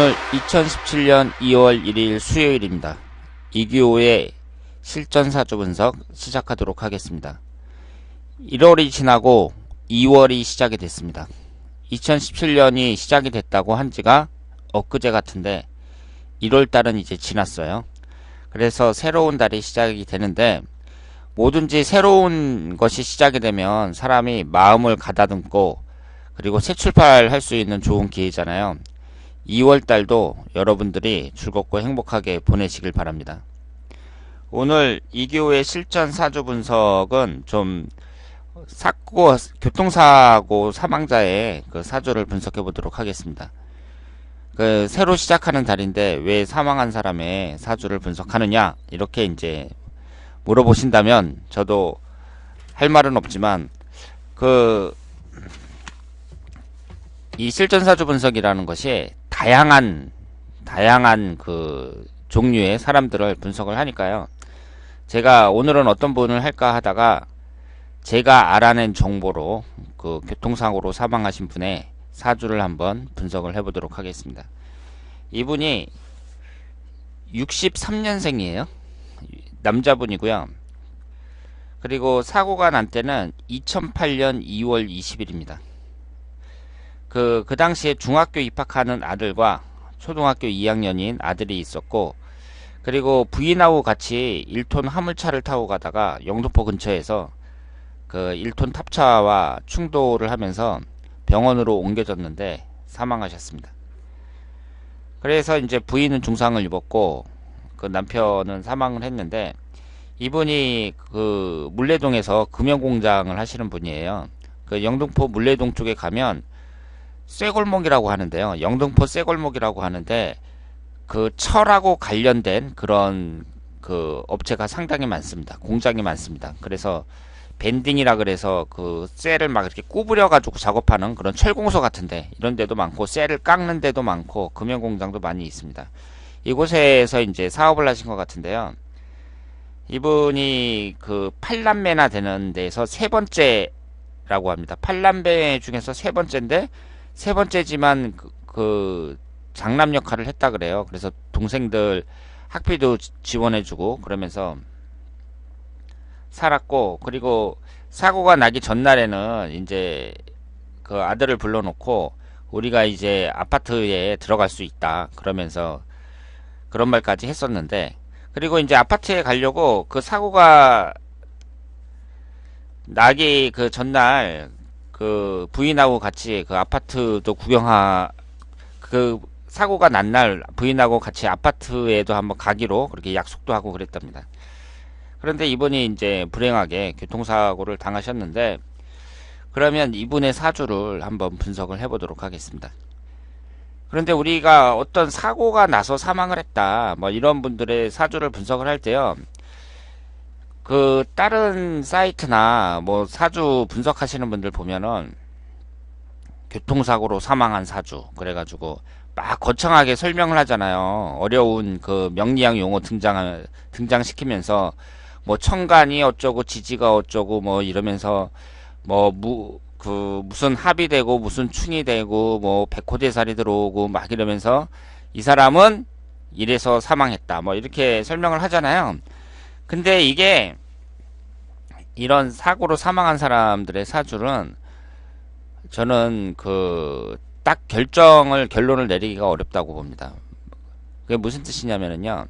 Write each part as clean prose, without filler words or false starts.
오늘 2017년 2월 1일 수요일입니다. 이규호의 실전사주 분석 시작하도록 하겠습니다. 1월이 지나고 2월이 시작이 됐습니다. 2017년이 시작이 됐다고 한 지가 엊그제 같은데 1월달은 이제 지났어요. 그래서 새로운 달이 시작이 되는데, 뭐든지 새로운 것이 시작이 되면 사람이 마음을 가다듬고 그리고 새 출발할 수 있는 좋은 기회잖아요. 2월달도 여러분들이 즐겁고 행복하게 보내시길 바랍니다. 오늘 이규호의 실전 사주 분석은 좀 교통사고 사망자의 그 사주를 분석해 보도록 하겠습니다. 새로 시작하는 달인데 왜 사망한 사람의 사주를 분석하느냐, 이렇게 이제 물어보신다면 저도 할 말은 없지만, 이 실전사주 분석이라는 것이 다양한 그 종류의 사람들을 분석을 하니까요. 제가 오늘은 어떤 분을 할까 하다가 제가 알아낸 정보로 그 교통사고로 사망하신 분의 사주를 한번 분석을 해보도록 하겠습니다. 이분이 63년생이에요. 남자분이고요. 그리고 사고가 난 때는 2008년 2월 20일입니다. 그 당시에 중학교 입학하는 아들과 초등학교 2학년인 아들이 있었고, 그리고 부인하고 같이 1톤 화물차를 타고 가다가 영등포 근처에서 그 1톤 탑차와 충돌을 하면서 병원으로 옮겨졌는데 사망하셨습니다. 그래서 이제 부인은 중상을 입었고 그 남편은 사망을 했는데, 이분이 그 물레동에서 금연공장을 하시는 분이에요. 그 영등포 물레동 쪽에 가면 쇠골목이라고 하는데요. 영등포 쇠골목이라고 하는데 그 철하고 관련된 그런 그 업체가 상당히 많습니다. 공장이 많습니다. 그래서 밴딩이라 그래서 그 쇠를 막 이렇게 구부려 가지고 작업하는 그런 철공소 같은데 이런 데도 많고, 쇠를 깎는 데도 많고, 금연공장도 많이 있습니다. 이곳에서 이제 사업을 하신 것 같은데요. 이분이 그 8남매나 되는 데서 세 번째라고 합니다. 8남매 중에서 세 번째인데, 세 번째지만 그 장남 역할을 했다 그래요. 그래서 동생들 학비도 지원해주고 그러면서 살았고, 그리고 사고가 나기 전날에는 이제 그 아들을 불러놓고 우리가 이제 아파트에 들어갈 수 있다 그러면서 그런 말까지 했었는데, 그리고 이제 아파트에 가려고 그 사고가 나기 그 전날 그 부인하고 같이 그 아파트도 그 사고가 난 날 부인하고 같이 아파트에도 한번 가기로 그렇게 약속도 하고 그랬답니다. 그런데 이분이 이제 불행하게 교통사고를 당하셨는데, 그러면 이분의 사주를 한번 분석을 해보도록 하겠습니다. 그런데 우리가 어떤 사고가 나서 사망을 했다, 뭐 이런 분들의 사주를 분석을 할 때요, 그 다른 사이트나 뭐 사주 분석하시는 분들 보면은 교통사고로 사망한 사주 그래가지고 막 거창하게 설명을 하잖아요. 어려운 그 명리학 용어 등장시키면서 뭐 천간이 어쩌고 지지가 어쩌고 뭐 이러면서 뭐 무슨 합이 되고 무슨 충이 되고 뭐 백호대살이 들어오고 막 이러면서 이 사람은 이래서 사망했다 뭐 이렇게 설명을 하잖아요. 근데 이게 이런 사고로 사망한 사람들의 사주는 저는 그 딱 결론을 내리기가 어렵다고 봅니다. 그게 무슨 뜻이냐면요,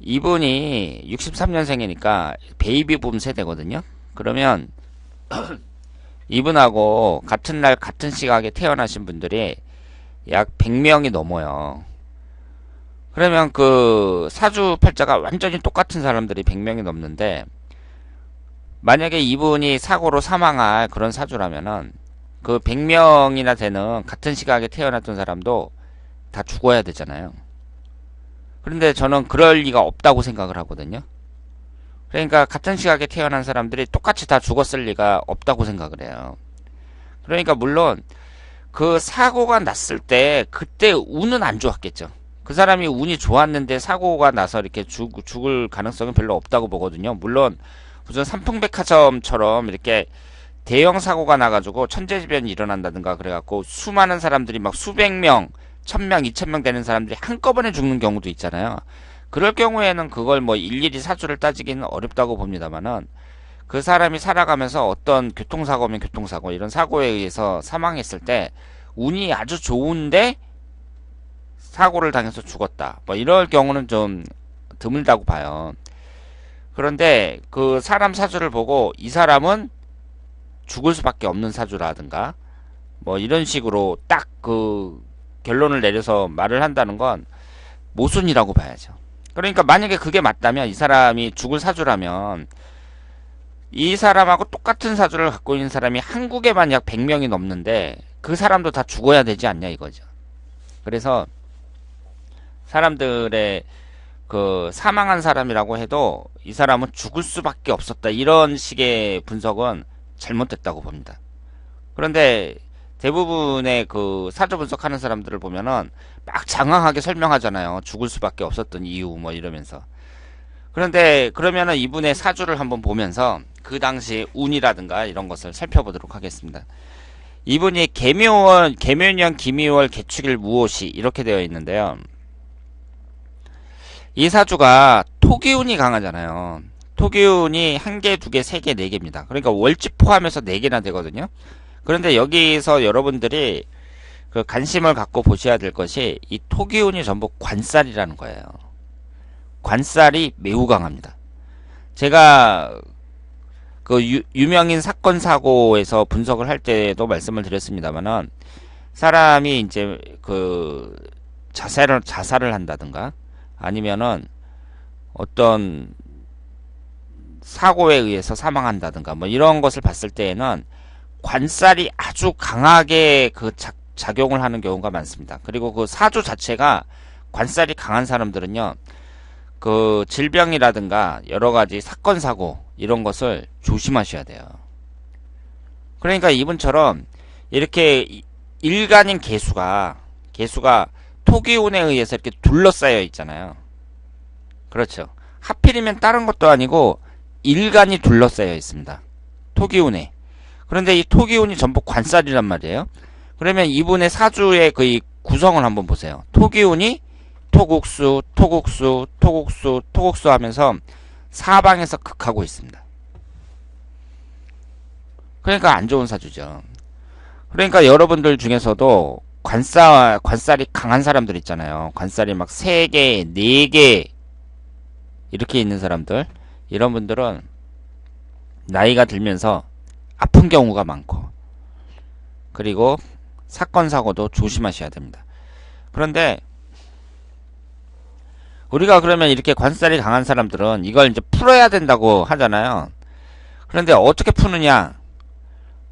이분이 63년생이니까 베이비붐 세대거든요. 그러면 이분하고 같은 날 같은 시각에 태어나신 분들이 약 100명이 넘어요. 그러면 그 사주팔자가 완전히 똑같은 사람들이 100명이 넘는데, 만약에 이분이 사고로 사망할 그런 사주라면은 그 100명이나 되는 같은 시각에 태어났던 사람도 다 죽어야 되잖아요. 그런데 저는 그럴 리가 없다고 생각을 하거든요. 그러니까 같은 시각에 태어난 사람들이 똑같이 다 죽었을 리가 없다고 생각을 해요. 그러니까 물론 그 사고가 났을 때 그때 운은 안 좋았겠죠. 그 사람이 운이 좋았는데 사고가 나서 이렇게 죽을 가능성은 별로 없다고 보거든요. 물론 무슨 삼풍백화점처럼 이렇게 대형 사고가 나가지고 천재지변이 일어난다든가 그래갖고 수많은 사람들이 막 수백 명 1000명, 2000명 되는 사람들이 한꺼번에 죽는 경우도 있잖아요. 그럴 경우에는 그걸 뭐 일일이 사주를 따지기는 어렵다고 봅니다만은, 그 사람이 살아가면서 어떤 교통사고면 교통사고, 이런 사고에 의해서 사망했을 때 운이 아주 좋은데 사고를 당해서 죽었다, 뭐 이럴 경우는 좀 드물다고 봐요. 그런데 그 사람 사주를 보고 이 사람은 죽을 수밖에 없는 사주라든가 뭐 이런 식으로 딱 그 결론을 내려서 말을 한다는 건 모순이라고 봐야죠. 그러니까 만약에 그게 맞다면, 이 사람이 죽을 사주라면 이 사람하고 똑같은 사주를 갖고 있는 사람이 한국에 만약 100명이 넘는데 그 사람도 다 죽어야 되지 않냐 이거죠. 그래서 사람들의 그 사망한 사람이라고 해도 이 사람은 죽을 수밖에 없었다, 이런 식의 분석은 잘못됐다고 봅니다. 그런데 대부분의 그 사주 분석하는 사람들을 보면은 막 장황하게 설명하잖아요. 죽을 수밖에 없었던 이유 뭐 이러면서. 그런데 그러면은 이분의 사주를 한번 보면서 그 당시 운이라든가 이런 것을 살펴보도록 하겠습니다. 이분이 계묘년 기미월 개축일 무오시 이렇게 되어 있는데요. 이 사주가 토기운이 강하잖아요. 토기운이 1개, 2개, 3개, 4개입니다. 그러니까 월지 포함해서 4개나 되거든요. 그런데 여기서 여러분들이 그 관심을 갖고 보셔야 될 것이, 이 토기운이 전부 관살이라는 거예요. 관살이 매우 강합니다. 제가 그 유명인 사건 사고에서 분석을 할 때도 말씀을 드렸습니다만은, 사람이 이제 그 자살을 한다든가 아니면은 어떤 사고에 의해서 사망한다든가 뭐 이런 것을 봤을 때에는 관살이 아주 강하게 그 작용을 하는 경우가 많습니다. 그리고 그 사주 자체가 관살이 강한 사람들은요, 그 질병이라든가 여러 가지 사건 사고 이런 것을 조심하셔야 돼요. 그러니까 이분처럼 이렇게 일간인 개수가 토기운에 의해서 이렇게 둘러싸여 있잖아요. 그렇죠. 하필이면 다른 것도 아니고 일간이 둘러싸여 있습니다. 토기운에. 그런데 이 토기운이 전부 관살이란 말이에요. 그러면 이분의 사주의 그 구성을 한번 보세요. 토기운이 토국수, 토국수, 토국수, 토국수 하면서 사방에서 극하고 있습니다. 그러니까 안 좋은 사주죠. 그러니까 여러분들 중에서도 관살이 강한 사람들 있잖아요. 관살이 막 3개, 4개 이렇게 있는 사람들, 이런 분들은 나이가 들면서 아픈 경우가 많고, 그리고 사건 사고도 조심하셔야 됩니다. 그런데 우리가 그러면 이렇게 관살이 강한 사람들은 이걸 이제 풀어야 된다고 하잖아요. 그런데 어떻게 푸느냐?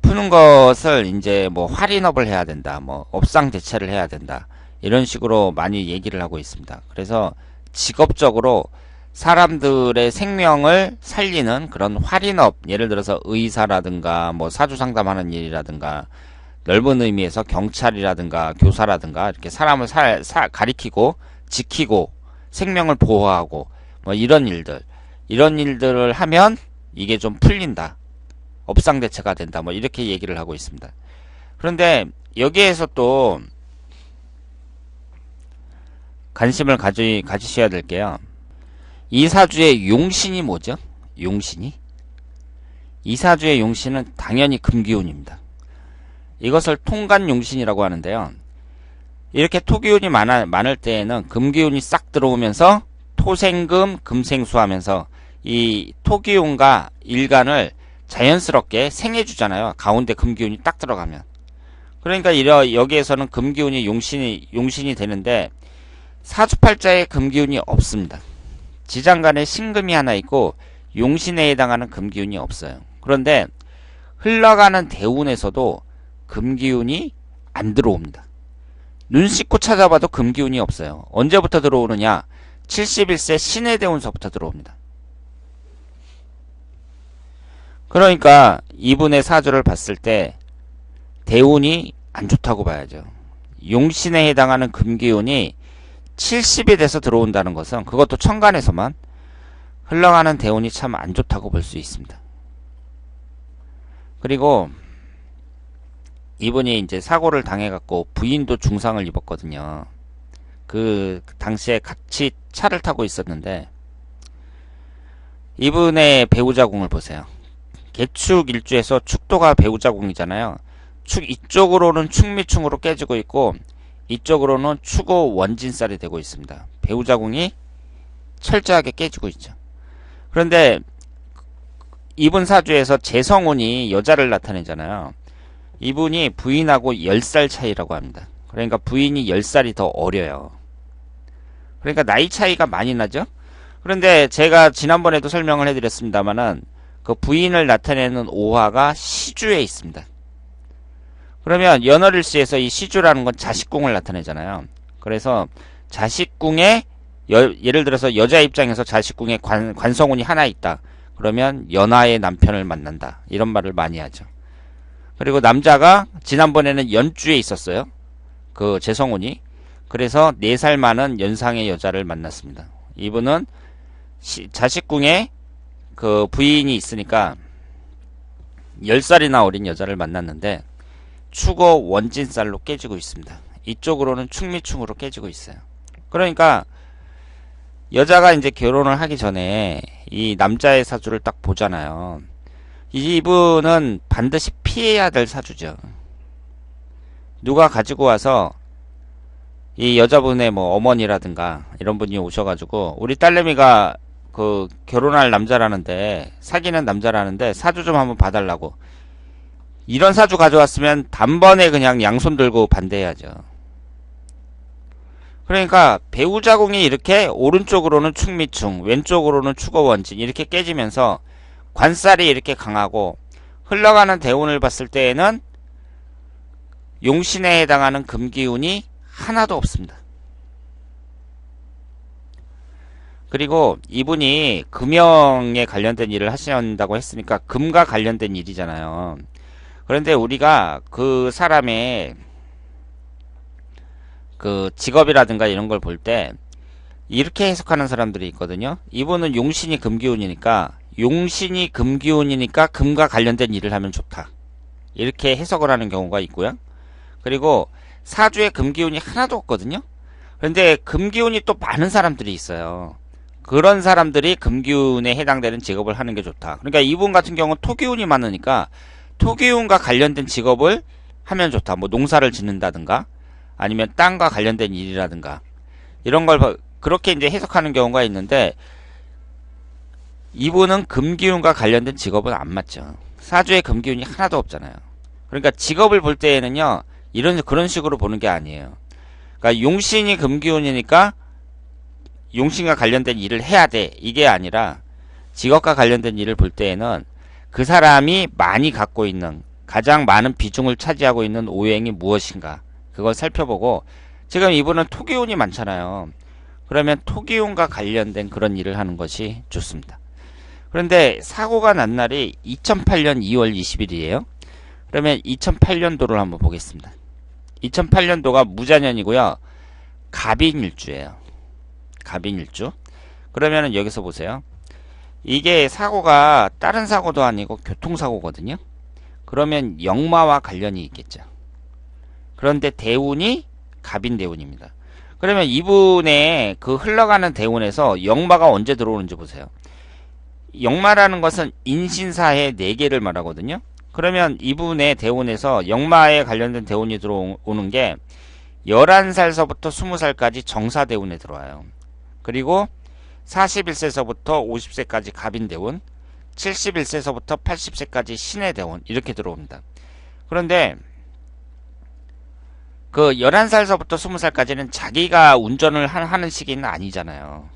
푸는 것을 이제 뭐 할인업을 해야 된다, 뭐 업상 대체를 해야 된다, 이런 식으로 많이 얘기를 하고 있습니다. 그래서 직업적으로 사람들의 생명을 살리는 그런 할인업, 예를 들어서 의사라든가 뭐 사주 상담하는 일이라든가, 넓은 의미에서 경찰이라든가 교사라든가 이렇게 사람을 가리키고 지키고 생명을 보호하고 뭐 이런 일들을 하면 이게 좀 풀린다, 업상대체가 된다, 뭐 이렇게 얘기를 하고 있습니다. 그런데 여기에서 또 관심을 가지셔야 될 게요, 이 사주의 용신이 뭐죠? 이 사주의 용신은 당연히 금기운입니다. 이것을 통간용신이라고 하는데요, 이렇게 토기운이 많을 때에는 금기운이 싹 들어오면서 토생금 금생수 하면서 이 토기운과 일간을 자연스럽게 생해주잖아요. 가운데 금기운이 딱 들어가면. 그러니까 여기에서는 금기운이 용신이 되는데, 사주팔자에 금기운이 없습니다. 지장간에 신금이 하나 있고 용신에 해당하는 금기운이 없어요. 그런데 흘러가는 대운에서도 금기운이 안 들어옵니다. 눈 씻고 찾아봐도 금기운이 없어요. 언제부터 들어오느냐? 71세 신의 대운서부터 들어옵니다. 그러니까 이분의 사주를 봤을 때 대운이 안 좋다고 봐야죠. 용신에 해당하는 금기운이 70이 돼서 들어온다는 것은, 그것도 천간에서만, 흘러가는 대운이 참 안 좋다고 볼 수 있습니다. 그리고 이분이 이제 사고를 당해갖고 부인도 중상을 입었거든요. 그 당시에 같이 차를 타고 있었는데 이분의 배우자궁을 보세요. 개축 일주에서 축도가 배우자궁이잖아요. 축 이쪽으로는 축미충으로 깨지고 있고 이쪽으로는 축오 원진살이 되고 있습니다. 배우자궁이 철저하게 깨지고 있죠. 그런데 이분 사주에서 재성운이 여자를 나타내잖아요. 이분이 부인하고 10살 차이라고 합니다. 그러니까 부인이 10살이 더 어려요. 그러니까 나이 차이가 많이 나죠. 그런데 제가 지난번에도 설명을 해드렸습니다만은 그 부인을 나타내는 오화가 시주에 있습니다. 그러면 연월일시에서 이 시주라는 건 자식궁을 나타내잖아요. 그래서 자식궁에 예를 들어서 여자 입장에서 자식궁에 관성운이 하나 있다. 그러면 연하의 남편을 만난다. 이런 말을 많이 하죠. 그리고 남자가 지난번에는 연주에 있었어요. 그 재성운이. 그래서 4살 많은 연상의 여자를 만났습니다. 이분은 자식궁에 그 부인이 있으니까 10살이나 어린 여자를 만났는데 축어 원진살로 깨지고 있습니다. 이쪽으로는 축미충으로 깨지고 있어요. 그러니까 여자가 이제 결혼을 하기 전에 이 남자의 사주를 딱 보잖아요. 이분은 반드시 피해야 될 사주죠. 누가 가지고 와서 이 여자분의 뭐 어머니라든가 이런 분이 오셔가지고 우리 딸내미가 그 결혼할 남자라는데 사귀는 남자라는데 사주 좀 한번 봐달라고 이런 사주 가져왔으면 단번에 그냥 양손 들고 반대해야죠. 그러니까 배우자궁이 이렇게 오른쪽으로는 축미충 왼쪽으로는 축어원진 이렇게 깨지면서 관살이 이렇게 강하고 흘러가는 대운을 봤을 때에는 용신에 해당하는 금기운이 하나도 없습니다. 그리고 이분이 금형에 관련된 일을 하신다고 했으니까 금과 관련된 일이잖아요. 그런데 우리가 그 사람의 그 직업이라든가 이런 걸 볼 때 이렇게 해석하는 사람들이 있거든요. 이분은 용신이 금기운이니까 금과 관련된 일을 하면 좋다. 이렇게 해석을 하는 경우가 있고요. 그리고 사주에 금기운이 하나도 없거든요. 그런데 금기운이 또 많은 사람들이 있어요. 그런 사람들이 금기운에 해당되는 직업을 하는 게 좋다. 그러니까 이분 같은 경우는 토기운이 많으니까 토기운과 관련된 직업을 하면 좋다. 뭐 농사를 짓는다든가 아니면 땅과 관련된 일이라든가 이런 걸 그렇게 이제 해석하는 경우가 있는데 이분은 금기운과 관련된 직업은 안 맞죠. 사주에 금기운이 하나도 없잖아요. 그러니까 직업을 볼 때에는요 그런 식으로 보는 게 아니에요. 그러니까 용신이 금기운이니까 용신과 관련된 일을 해야 돼. 이게 아니라 직업과 관련된 일을 볼 때에는 그 사람이 많이 갖고 있는 가장 많은 비중을 차지하고 있는 오행이 무엇인가 그걸 살펴보고 지금 이분은 토기운이 많잖아요. 그러면 토기운과 관련된 그런 일을 하는 것이 좋습니다. 그런데 사고가 난 날이 2008년 2월 20일이에요. 그러면 2008년도를 한번 보겠습니다. 2008년도가 무자년이고요. 갑인일주예요. 갑인일주. 그러면은 여기서 보세요. 이게 사고가 다른 사고도 아니고 교통사고거든요. 그러면 역마와 관련이 있겠죠. 그런데 대운이 갑인대운입니다. 그러면 이분의 그 흘러가는 대운에서 역마가 언제 들어오는지 보세요. 역마라는 것은 인신사의 4개를 말하거든요. 그러면 이분의 대운에서 역마에 관련된 대운이 들어오는 게 11살서부터 20살까지 정사대운에 들어와요. 그리고 41세서부터 50세까지 갑인대운, 71세서부터 80세까지 신해대운 이렇게 들어옵니다. 그런데 그 11살서부터 20살까지는 자기가 운전을 하는 시기는 아니잖아요.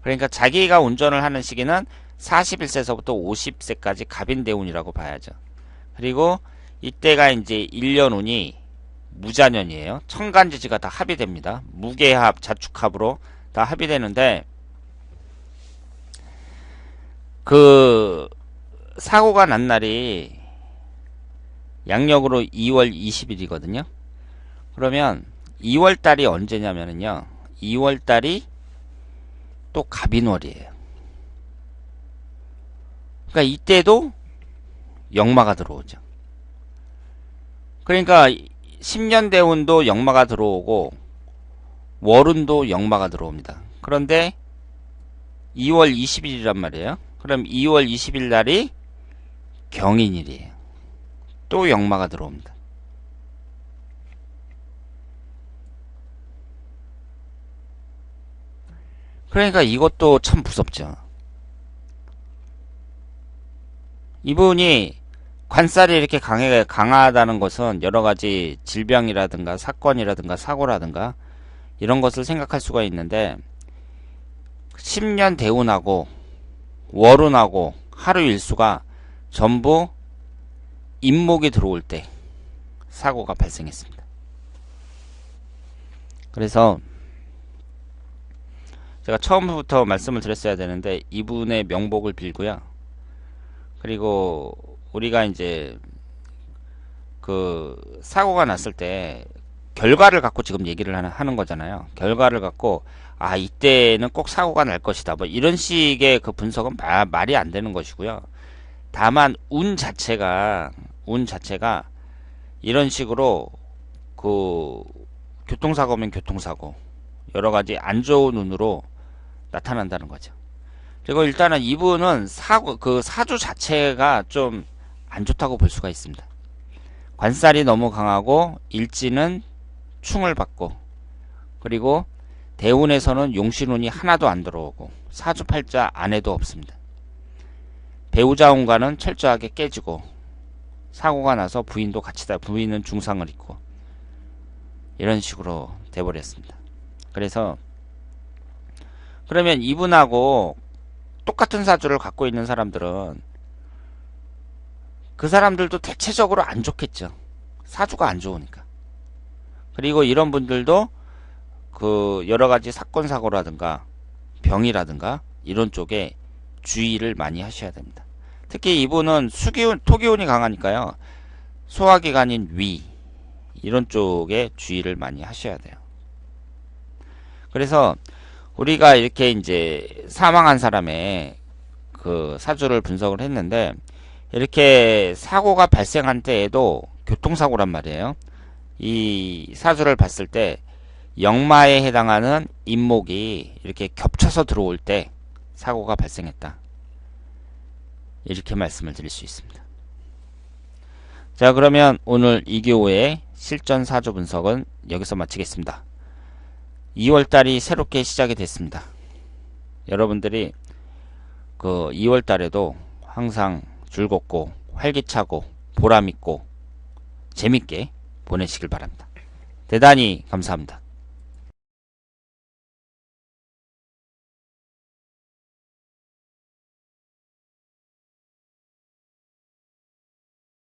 그러니까 자기가 운전을 하는 시기는 41세서부터 50세까지 갑인대운이라고 봐야죠. 그리고 이때가 이제 1년운이 무자년이에요. 천간지지가 다 합이 됩니다. 무계합, 자축합으로 다 합이 되는데 그 사고가 난 날이 양력으로 2월 20일이거든요. 그러면 2월달이 언제냐면요. 2월달이 또 갑인월이에요. 그러니까 이때도 역마가 들어오죠. 그러니까 10년 대운도 역마가 들어오고 월운도 역마가 들어옵니다. 그런데 2월 20일이란 말이에요. 그럼 2월 20일 날이 경인일이에요. 또 역마가 들어옵니다. 그러니까 이것도 참 무섭죠. 이분이 관살이 이렇게 강하다는 것은 여러 가지 질병이라든가 사건이라든가 사고라든가 이런 것을 생각할 수가 있는데 10년 대운하고 월운하고 하루 일수가 전부 인목이 들어올 때 사고가 발생했습니다. 그래서 제가 처음부터 말씀을 드렸어야 되는데 이분의 명복을 빌고요. 그리고 우리가 이제 그 사고가 났을 때 결과를 갖고 지금 얘기를 하는 거잖아요. 결과를 갖고 아 이때는 꼭 사고가 날 것이다 뭐 이런 식의 그 분석은 말이 안 되는 것이고요. 다만 운 자체가 이런 식으로 그 교통사고면 교통사고 여러 가지 안 좋은 운으로 나타난다는 거죠. 그리고 일단은 이분은 그 사주 자체가 좀 안 좋다고 볼 수가 있습니다. 관살이 너무 강하고 일지는 충을 받고 그리고 대운에서는 용신운이 하나도 안 들어오고 사주팔자 안에도 없습니다. 배우자 운과는 철저하게 깨지고 사고가 나서 부인도 같이 부인은 중상을 입고 이런 식으로 돼버렸습니다. 그래서 그러면 이분하고 똑같은 사주를 갖고 있는 사람들은 그 사람들도 대체적으로 안 좋겠죠. 사주가 안 좋으니까. 그리고 이런 분들도 그 여러 가지 사건 사고라든가 병이라든가 이런 쪽에 주의를 많이 하셔야 됩니다. 특히 이분은 수기운, 토기운이 강하니까요. 소화기관인 위 이런 쪽에 주의를 많이 하셔야 돼요. 그래서 우리가 이렇게 이제 사망한 사람의 그 사주를 분석을 했는데 이렇게 사고가 발생한 때에도 교통사고란 말이에요. 이 사주를 봤을 때 역마에 해당하는 인목이 이렇게 겹쳐서 들어올 때 사고가 발생했다. 이렇게 말씀을 드릴 수 있습니다. 자, 그러면 오늘 2교의 실전 사주 분석은 여기서 마치겠습니다. 2월달이 새롭게 시작이 됐습니다. 여러분들이 그 2월달에도 항상 즐겁고 활기차고 보람있고 재밌게 보내시길 바랍니다. 대단히 감사합니다.